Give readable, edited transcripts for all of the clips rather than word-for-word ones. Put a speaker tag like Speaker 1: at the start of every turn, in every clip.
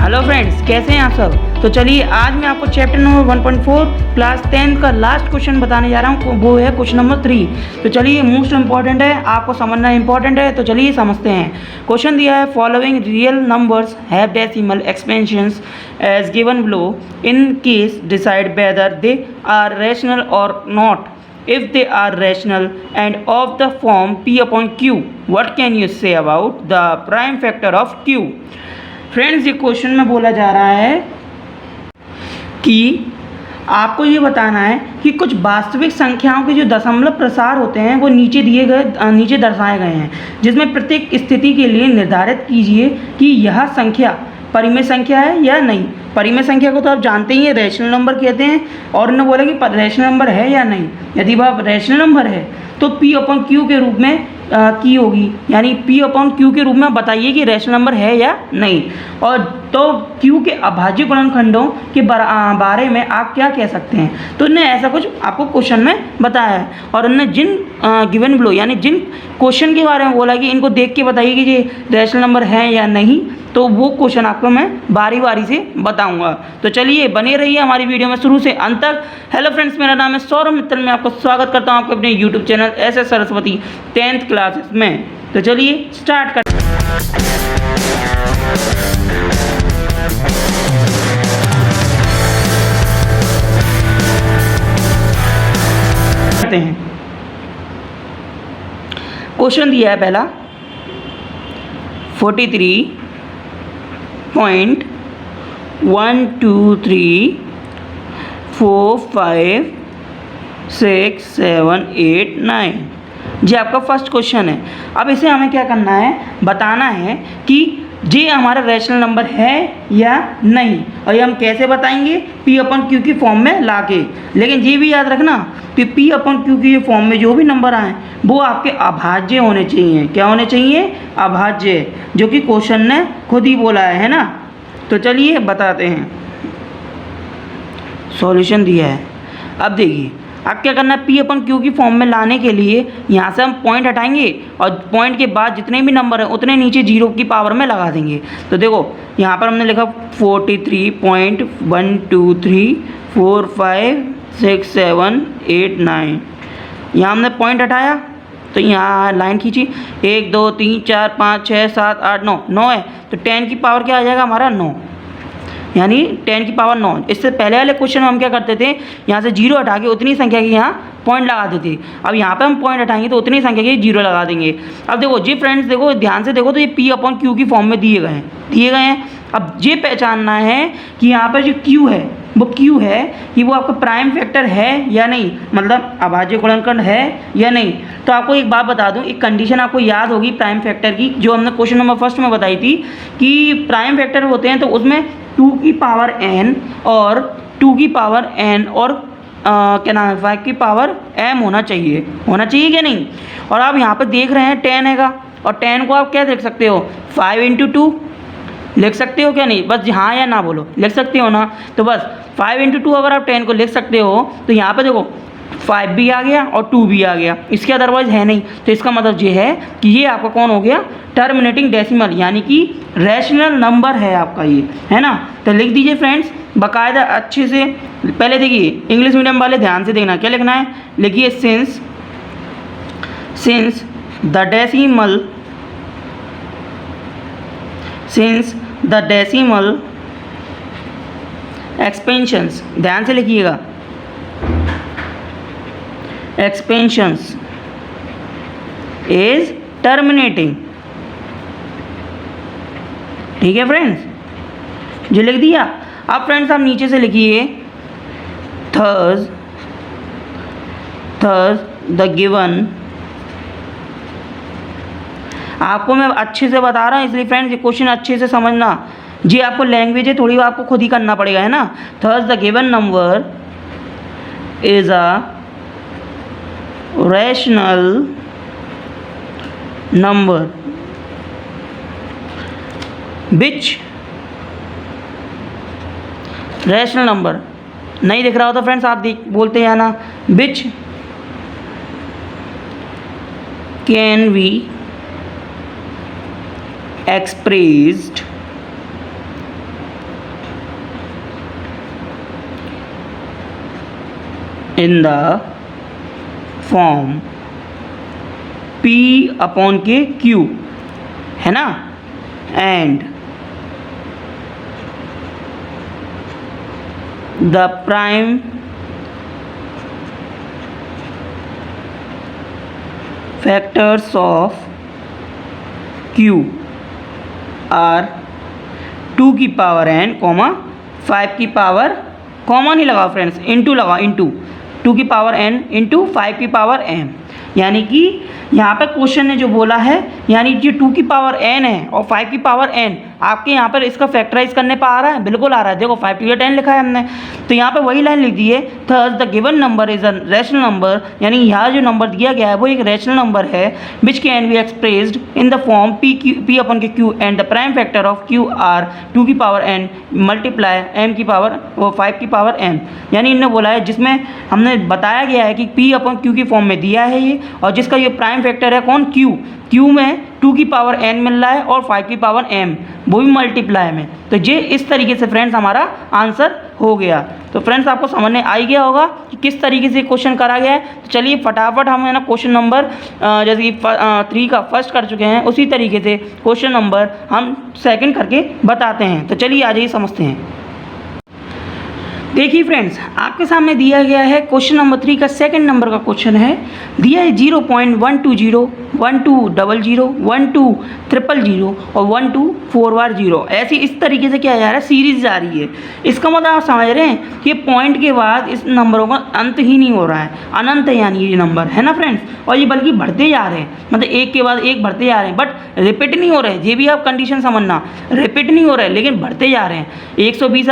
Speaker 1: Hello friends, कैसे हैं आप सब। तो चलिए आज मैं आपको चैप्टर नंबर 1.4 क्लास 10 का लास्ट क्वेश्चन बताने जा रहा हूँ। वो है क्वेश्चन नंबर 3। तो चलिए मोस्ट इंपॉर्टेंट है, आपको समझना इंपॉर्टेंट है। तो चलिए समझते हैं। क्वेश्चन दिया है, following real numbers have decimal expansions as given below, in case decide whether they are rational और not. If they are rational and of the form P upon Q, what can you say about the prime factor of Q? Friends, ये question में बोला जा रहा है कि आपको ये बताना है कि कुछ वास्तविक संख्याओं के जो दशमलव प्रसार होते हैं वो नीचे दर्शाए गए हैं, जिसमें प्रत्येक स्थिति के लिए निर्धारित कीजिए कि यह संख्या परिमेय संख्या है या नहीं। परिमेय संख्या को तो आप जानते ही हैं, रैशनल नंबर कहते हैं। और उन्होंने बोला कि रैशनल नंबर है या नहीं। यदि वह रैशनल नंबर है तो P अपॉन Q के रूप में की होगी, यानी P अपॉन Q के रूप में बताइए कि रैशनल नंबर है या नहीं। और तो Q के अभाज्य गुणनखंडों के बारे में आप क्या कह सकते हैं। तो उन्होंने ऐसा कुछ आपको क्वेश्चन में बताया है, और उन्होंने जिन गिवन बिलो यानी जिन क्वेश्चन के बारे में बोला कि इनको देख के बताइए कि ये रैशनल नंबर है या नहीं, तो वो क्वेश्चन आपको मैं बारी बारी से बताऊंगा। तो चलिए बने रहिए हमारी वीडियो में शुरू से अंत तक। हेलो फ्रेंड्स, मेरा नाम है सौरभ मित्तल। मैं आपको स्वागत करता हूं आपके अपने YouTube channel SS Saraswati 10th classes में। तो चलिए स्टार्ट करते हैं। क्वेश्चन दिया है पहला 43.123456789 जी आपका फर्स्ट क्वेश्चन है। अब इसे हमें क्या करना है, बताना है कि ये हमारा रैशनल नंबर है या नहीं। और ये हम कैसे बताएंगे, P अपॉन Q की फॉर्म में लाके। लेकिन ये भी याद रखना कि P अपॉन Q की फॉर्म में जो भी नंबर आए वो आपके अभाज्य होने चाहिए। क्या होने चाहिए, अभाज्य, जो कि क्वेश्चन ने खुद ही बोला है ना। तो चलिए बताते हैं, सॉल्यूशन दिया है। अब देखिए अब क्या करना है, P अपन Q की फॉर्म में लाने के लिए यहाँ से हम पॉइंट हटाएंगे और पॉइंट के बाद जितने भी नंबर हैं उतने नीचे जीरो की पावर में लगा देंगे। तो देखो यहाँ पर हमने लिखा 43.123456789। यहाँ हमने पॉइंट हटाया तो यहाँ लाइन खींची, 1 2 3 4 5 6 7 8 9 है। तो 10 की पावर क्या आ जाएगा हमारा 9, यानी 10 की पावर 9। इससे पहले वाले क्वेश्चन में हम क्या करते थे, यहाँ से जीरो हटा के उतनी संख्या के यहाँ पॉइंट लगा देते थे। अब यहाँ पे हम पॉइंट हटाएंगे तो उतनी संख्या के जीरो लगा देंगे। अब देखो जी फ्रेंड्स, देखो ध्यान से देखो, तो ये P अपॉन Q की फॉर्म में दिए गए हैं। अब ये पहचानना है कि यहाँ पर जो Q है वो Q है कि वो आपका प्राइम फैक्टर है या नहीं, मतलब अभाज्य गुणनखंड है या नहीं। तो आपको एक बात बता दूं, एक कंडीशन आपको याद होगी प्राइम फैक्टर की, जो हमने क्वेश्चन नंबर फर्स्ट में बताई थी कि प्राइम फैक्टर होते हैं तो उसमें 2 की पावर n और 2 की पावर n और क्या नाम है 5 की पावर m होना चाहिए क्या नहीं। और आप यहाँ पर देख रहे हैं 10 हैगा, और 10 को आप क्या देख सकते हो, 5 × 2 लिख सकते हो क्या नहीं, बस हाँ या ना बोलो, लिख सकते हो ना। तो बस 5 × 2 अगर आप 10 को लिख सकते हो तो यहाँ पे देखो 5 भी आ गया और 2 भी आ गया, इसके अदरवाइज है नहीं। तो इसका मतलब ये है कि ये आपका कौन हो गया, टर्मिनेटिंग डेसिमल, यानी कि रैशनल नंबर है आपका ये, है ना। तो लिख दीजिए फ्रेंड्स बाकायदा अच्छे से। पहले देखिए इंग्लिश मीडियम वाले ध्यान से देखना, क्या लिखना है, लिखिए सिंस द डेसिमल एक्सपेंशंस, ध्यान से लिखिएगा, एक्सपेंशंस इज टर्मिनेटिंग। ठीक है फ्रेंड्स, जो लिख दिया। अब फ्रेंड्स आप नीचे से लिखिए थर्स द गिवन, आपको मैं अच्छे से बता रहा हूँ इसलिए फ्रेंड्स ये क्वेश्चन अच्छे से समझना। जी आपको लैंग्वेज है थोड़ी आपको खुद ही करना पड़ेगा, है ना। Thus the given number is a rational number which, rational number नहीं दिख रहा होता फ्रेंड्स, आप बोलते हैं ना, which can be expressed in the form P/Q, है ना, and the prime factors of Q are 2 की पावर n, 5 की पावर, कॉमा नहीं लगाओ फ्रेंड्स, इंटू लगाओ, इंटू 2 की पावर n इंटू 5 की पावर m। यानी कि यहाँ पे क्वेश्चन ने जो बोला है, यानी जो 2 की पावर n है और 5 की पावर n आपके यहाँ पर इसका फैक्टराइज करने पर आ रहा है, बिल्कुल आ रहा है। देखो 5 टू 10 लिखा है हमने, तो यहाँ पे वही लाइन लिख दी है, thus the given number is a rational number, यानी यहाँ जो नंबर दिया गया है वो एक रैशनल नंबर है, which can be expressed in the form P/Q and the prime factor of Q are 2 की पावर n मल्टीप्लाई m की पावर 5 की पावर m। यानी इन्होंने बोला है, जिसमें हमने बताया गया है कि P/Q की फॉर्म में दिया है ये, और जिसका ये प्राइम फैक्टर है कौन, Q में 2 की पावर n मिल रहा है और 5 की पावर m, वो भी मल्टीप्लाई में। तो ये इस तरीके से फ्रेंड्स हमारा आंसर हो गया। तो फ्रेंड्स आपको समझ में आ ही गया होगा कि किस तरीके से क्वेश्चन करा गया है। तो चलिए फटाफट हम है ना क्वेश्चन नंबर जैसे कि 3 का फर्स्ट कर चुके हैं, उसी तरीके से क्वेश्चन नंबर हम सेकंड करके बताते हैं। तो चलिए आ जाइए समझते हैं। देखिए फ्रेंड्स, आपके सामने दिया गया है क्वेश्चन नंबर 3 का सेकंड नंबर का क्वेश्चन है। दिया है 0.120, 1200, 12300 और 12410। ऐसी इस तरीके से क्या जा रहा है, सीरीज जा रही है। इसका मतलब आप समझ रहे हैं कि पॉइंट के बाद इस नंबरों का अंत ही नहीं हो रहा है, अनंत है यानी ये नंबर, है ना फ्रेंड्स। और ये बल्कि बढ़ते जा रहे हैं, मतलब एक के बाद एक बढ़ते जा रहे हैं, बट रिपीट नहीं हो रहे। ये भी आप कंडीशन समझना, रिपीट नहीं हो रहे लेकिन बढ़ते जा रहे हैं। 120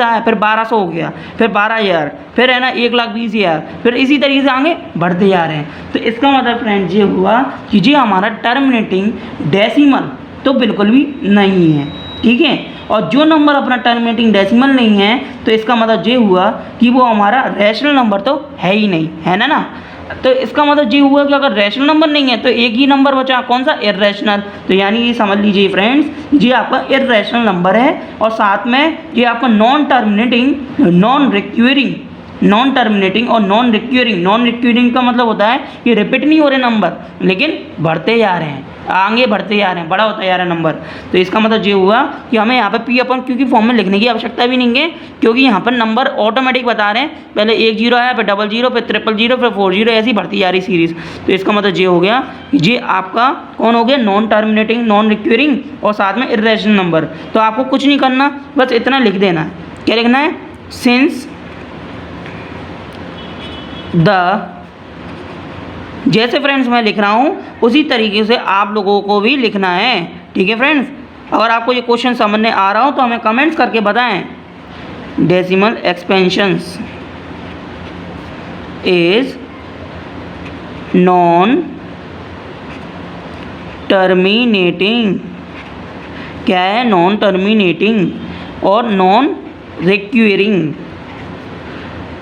Speaker 1: आया, फिर 1200 हो गया, फिर 12,000, फिर है ना 1,20,000, फिर इसी तरीके से आगे बढ़ते जा रहे हैं। तो इसका मतलब फ्रेंड्स ये हुआ कि ये हमारा टर्मिनेटिंग डेसिमल तो बिल्कुल भी नहीं है, ठीक है। और जो नंबर अपना टर्मिनेटिंग डेसिमल नहीं है, तो इसका मतलब ये हुआ कि वो हमारा रैशनल नंबर तो है ही नहीं, है ना। तो इसका मतलब ये हुआ कि अगर रैशनल नंबर नहीं है तो एक ही नंबर बचा, कौन सा, इर्रेशनल। तो यानी ये समझ लीजिए फ्रेंड्स, ये आपका इर्रेशनल नंबर है, और साथ में ये आपका नॉन टर्मिनेटिंग, नॉन टर्मिनेटिंग और नॉन रिक्यूरिंग का मतलब होता है कि रिपीट नहीं हो रहे नंबर, लेकिन बढ़ते जा रहे हैं, आगे बढ़ते जा रहे हैं, बड़ा होता जा रहा है नंबर। तो इसका मतलब ये हुआ कि हमें यहाँ पे P/Q की फॉर्म में लिखने की आवश्यकता भी नहीं है, क्योंकि यहाँ पर नंबर ऑटोमेटिक बता रहे हैं। पहले 1 0 आया, फिर 00, फिर 000, फिर 40, ऐसी बढ़ती जा रही सीरीज। तो इसका मतलब ये हो गया कि ये आपका कौन हो गया, नॉन टर्मिनेटिंग, नॉन रिक्यूरिंग और साथ में इर्रेशनल नंबर। तो आपको कुछ नहीं करना, बस इतना लिख देना है। क्या लिखना है, सिंस जैसे फ्रेंड्स मैं लिख रहा हूँ उसी तरीके से आप लोगों को भी लिखना है, ठीक है फ्रेंड्स। अगर आपको ये क्वेश्चन समझ में आ रहा हो तो हमें कमेंट्स करके बताएं। Decimal expansions is non terminating, क्या है, नॉन टर्मिनेटिंग और नॉन रिक्यूरिंग।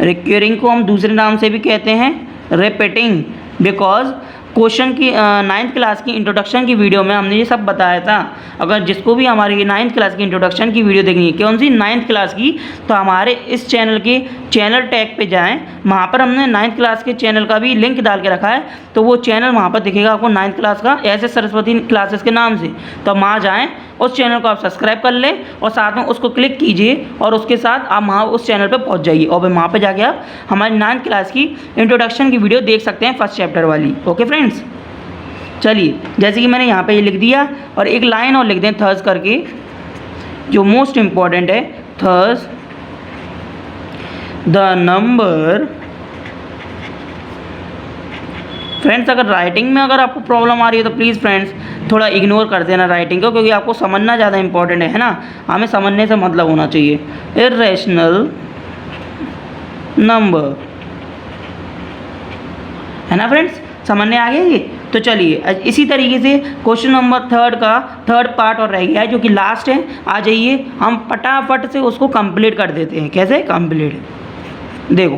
Speaker 1: रिक्यूरिंग को हम दूसरे नाम से भी कहते हैं रिपीटिंग, बिकॉज क्वेश्चन की 9th क्लास की इंट्रोडक्शन की वीडियो में हमने ये सब बताया था। अगर जिसको भी हमारी 9th क्लास की इंट्रोडक्शन की वीडियो देखनी है, कौन सी 9th क्लास की, तो हमारे इस चैनल के चैनल टैग पे जाएं, वहाँ पर हमने 9th क्लास के चैनल का भी लिंक डाल के रखा है। तो वो चैनल वहाँ पर दिखेगा आपको 9th क्लास का, ऐसे सरस्वती क्लासेस के नाम से। तो वहाँ जाएँ, उस चैनल को आप सब्सक्राइब कर लें और साथ में उसको क्लिक कीजिए, और उसके साथ आप वहाँ उस चैनल पर पहुँच जाइए, और वहाँ पर जाके आप हमारी 9th क्लास की इंट्रोडक्शन की वीडियो देख सकते हैं, फर्स्ट चैप्टर वाली। ओके फ्रेंड्स, चलिए जैसे कि मैंने यहाँ पे ये लिख दिया, और एक लाइन और लिख दें थर्स करके, जो मोस्ट इम्पॉर्टेंट है। थर्स द नंबर, फ्रेंड्स अगर राइटिंग में अगर आपको प्रॉब्लम आ रही है तो प्लीज़ फ्रेंड्स थोड़ा इग्नोर कर देना राइटिंग को, क्योंकि आपको समझना ज़्यादा इंपॉर्टेंट है ना, हमें समझने से मतलब होना चाहिए। इर्रेशनल नंबर, है ना फ्रेंड्स, समझने आ गया ये। तो चलिए इसी तरीके से क्वेश्चन नंबर 3 का थर्ड पार्ट और रह गया है, जो कि लास्ट है। आ जाइए हम फटाफट से उसको कंप्लीट कर देते हैं। कैसे कंप्लीट, देखो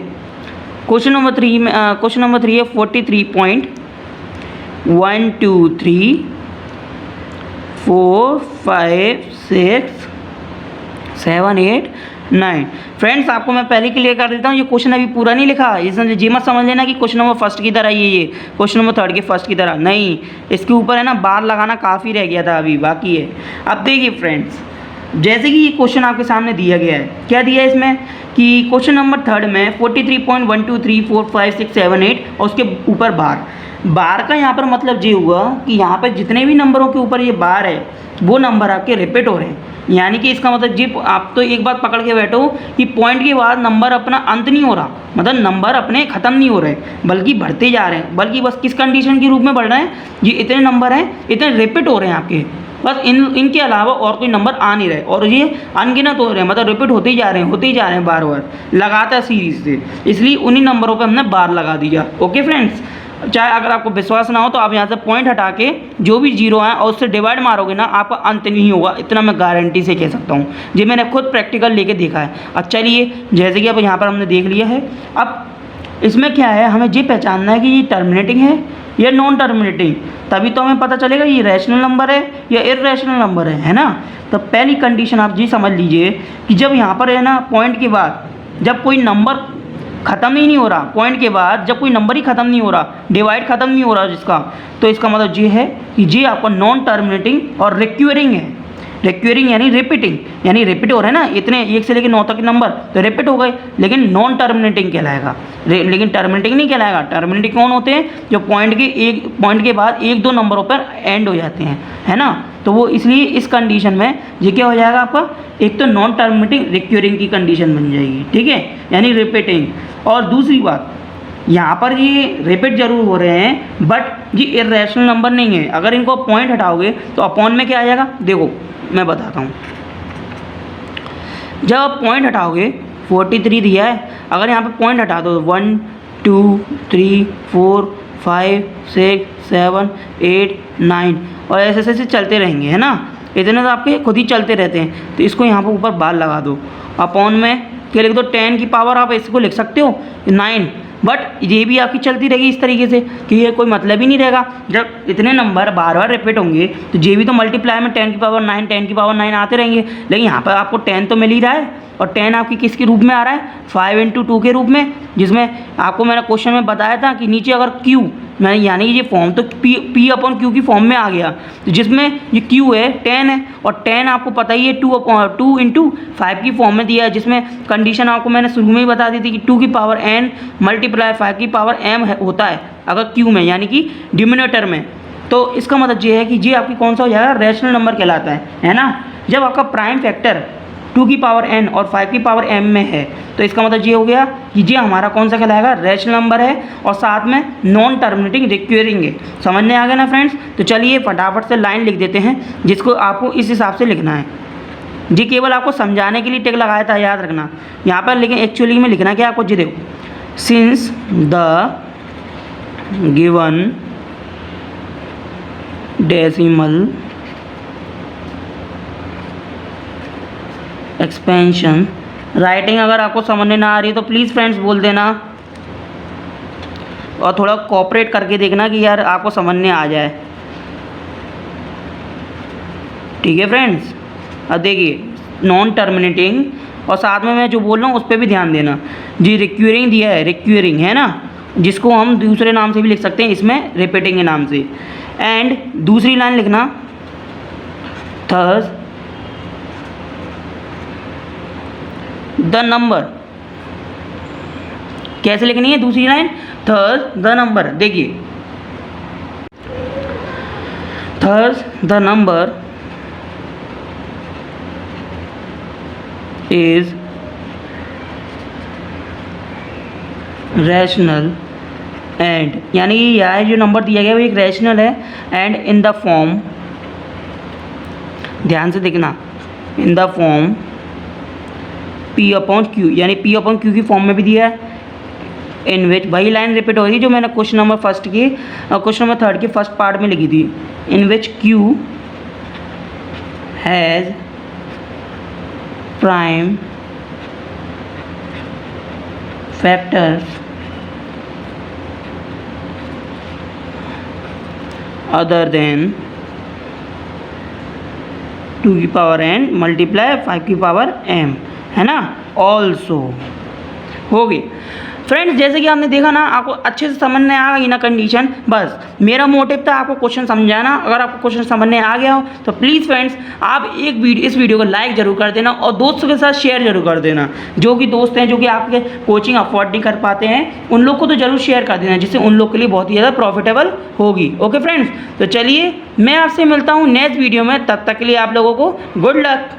Speaker 1: क्वेश्चन नंबर 3 में क्वेश्चन नंबर 3 है 43.1234567 8 नहीं फ्रेंड्स, आपको मैं पहले क्लियर कर देता हूँ, ये क्वेश्चन अभी पूरा नहीं लिखा। इसमें जी मत समझ लेना कि क्वेश्चन नंबर फर्स्ट की तरह ये क्वेश्चन नंबर थर्ड के फर्स्ट की तरह नहीं, इसके ऊपर है ना बार लगाना काफ़ी रह गया था, अभी बाकी है। अब देखिए फ्रेंड्स, जैसे कि ये क्वेश्चन आपके सामने दिया गया है, क्या दिया है इसमें कि क्वेश्चन नंबर थर्ड में 43.1234567 और उसके ऊपर बार का यहाँ पर मतलब ये हुआ कि यहाँ पर जितने भी नंबरों के ऊपर ये बार है वो नंबर आपके रिपीट हो रहे हैं। यानी कि इसका मतलब जी आप तो एक बात पकड़ के बैठो कि पॉइंट के बाद नंबर अपना अंत नहीं हो रहा, मतलब नंबर अपने ख़त्म नहीं हो रहे बल्कि बढ़ते जा रहे हैं, बल्कि बस किस कंडीशन के रूप में बढ़ रहे हैं, ये इतने नंबर हैं, इतने रिपीट हो रहे हैं आपके, बस इनके अलावा और कोई नंबर आ नहीं रहे और ये अनगिनत हो रहे हैं, मतलब रिपीट होते ही जा रहे हैं बार बार लगातार सीरीज से, इसलिए उन्हीं नंबरों पर हमने बार लगा दिया। ओके फ्रेंड्स, चाहे अगर आपको विश्वास ना हो तो आप यहाँ से पॉइंट हटा के जो भी जीरो है और उससे डिवाइड मारोगे ना, आपका अंत नहीं होगा, इतना मैं गारंटी से कह सकता हूँ, जी मैंने खुद प्रैक्टिकल लेके देखा है। अब चलिए, जैसे कि अब यहाँ पर हमने देख लिया है, अब इसमें क्या है, हमें ये पहचानना है कि ये टर्मिनेटिंग है या नॉन टर्मिनेटिंग, तभी तो हमें पता चलेगा ये रैशनल नंबर है या इर्रेशनल नंबर है ना। तो पहली कंडीशन आप जी समझ लीजिए कि जब यहाँ पर है ना पॉइंट के बाद जब कोई नंबर ख़त्म ही नहीं हो रहा, पॉइंट के बाद जब कोई नंबर ही ख़त्म नहीं हो रहा, डिवाइड ख़त्म नहीं हो रहा जिसका, तो इसका मतलब ये है कि ये आपका नॉन टर्मिनेटिंग और रिक्यूरिंग है। रिक्यूरिंग यानी रिपीटिंग, यानी रिपीट हो रहे हैं ना, इतने 1 से लेकर 9 तक के नंबर तो रिपीट हो गए, लेकिन नॉन टर्मिनेटिंग कहलाएगा, लेकिन टर्मिनेटिंग नहीं कहलाएगा। टर्मिनेटिंग कौन होते हैं, जो पॉइंट के बाद 1-2 नंबरों पर एंड हो जाते हैं, है ना। तो वो इसलिए इस कंडीशन में ये क्या हो जाएगा आपका, एक तो नॉन टर्मिनेटिंग रिक्यूरिंग की कंडीशन बन जाएगी, ठीक है, यानी रिपीटिंग। और दूसरी बात, यहाँ पर ये रिपीट जरूर हो रहे हैं बट ये इर्रेशनल नंबर नहीं है। अगर इनको पॉइंट हटाओगे तो अपॉन में क्या आ जाएगा, देखो मैं बताता हूँ। जब आप पॉइंट हटाओगे 43 दिया है, अगर यहाँ पे पॉइंट हटा दो 1 2 3 4 5 6 7 8 9 और ऐसे ऐसे चलते रहेंगे, है ना, इतने तो आपके खुद ही चलते रहते हैं। तो इसको यहाँ पर ऊपर बार लगा दो, अपॉन में क्या लिख दो, 10 की पावर, आप इसको लिख सकते हो 9, बट ये भी आपकी चलती रहेगी इस तरीके से कि ये कोई मतलब ही नहीं रहेगा। जब इतने नंबर बार बार रिपीट होंगे तो ये भी तो मल्टीप्लाई में 10 की पावर 9 10 की पावर 9 आते रहेंगे, लेकिन यहाँ पर आपको 10 तो मिल ही रहा है और 10 आपकी किसके रूप में आ रहा है, 5 × 2 के रूप में, जिसमें आपको मैंने क्वेश्चन में बताया था कि नीचे अगर Q, मैं यानी कि ये फॉर्म तो P/Q की फॉर्म में आ गया, तो जिसमें ये Q है 10 है और 10 आपको पता ही है 2 × 5 की फॉर्म में दिया है, जिसमें कंडीशन आपको मैंने शुरू में ही बता दी थी कि 2 की पावर n मल्टीप्लाई 5 की पावर m होता है अगर Q में, यानी कि डिनोमिनेटर में। तो इसका मतलब ये है कि ये आपकी कौन सा हो जाएगा, रैशनल नंबर कहलाता है ना। जब आपका प्राइम फैक्टर 2 की पावर n और 5 की पावर m में है तो इसका मतलब ये हो गया कि ये हमारा कौन सा कहलाएगा, रैशनल नंबर है और साथ में नॉन टर्मिनेटिंग रिक्यूरिंग है। समझने आ गया ना फ्रेंड्स। तो चलिए फटाफट से लाइन लिख देते हैं जिसको आपको इस हिसाब से लिखना है। जी केवल आपको समझाने के लिए टिक लगाया था, याद रखना यहाँ पर, लेकिन एक्चुअली में लिखना क्या आपको, जी देखो, since the given decimal expansion, writing अगर आपको समझने ना आ रही है तो प्लीज़ फ्रेंड्स बोल देना और थोड़ा कोऑपरेट करके देखना कि यार आपको समझने आ जाए, ठीक है फ्रेंड्स। अब देखिए नॉन टर्मिनेटिंग और साथ में मैं जो बोल रहा हूँ उस पर भी ध्यान देना जी। रिक्यूरिंग दिया है, रिक्यूरिंग है ना, जिसको हम दूसरे नाम से भी लिख सकते हैं, इसमें रिपीटिंग के नाम से। एंड दूसरी लाइन लिखना थर्स द नंबर, कैसे लिखनी है दूसरी लाइन, थर्स द नंबर, देखिए thus the number is rational and, यानी यह जो नंबर दिया गया वो एक रैशनल है, एंड इन द फॉर्म, ध्यान से देखना, इन द फॉर्म P/Q, यानी P/Q की फॉर्म में भी दिया है, इन विच, वही लाइन रिपीट हो रही है जो मैंने क्वेश्चन नंबर फर्स्ट की क्वेश्चन नंबर थर्ड के फर्स्ट पार्ट में लिखी थी, इन विच Q has prime factors other than 2 की पावर n मल्टीप्लाई 5 की पावर m, है ना। ऑल्सो हो गई। फ्रेंड्स जैसे कि आपने देखा ना, आपको अच्छे से समझ में आ गई ना कंडीशन। बस मेरा मोटिव था आपको क्वेश्चन समझाना। अगर आपको क्वेश्चन समझ में आ गया हो तो प्लीज़ फ्रेंड्स आप इस वीडियो को लाइक जरूर कर देना और दोस्तों के साथ शेयर जरूर कर देना। जो कि दोस्त हैं जो कि आपके कोचिंग अफोर्ड नहीं कर पाते हैं, उन लोग को तो जरूर शेयर कर देना, जिससे उन लोग के लिए बहुत ही ज़्यादा प्रॉफिटेबल होगी। ओके फ्रेंड्स, तो चलिए मैं आपसे मिलता हूँ नेक्स्ट वीडियो में। तब तक के लिए आप लोगों को गुड लक।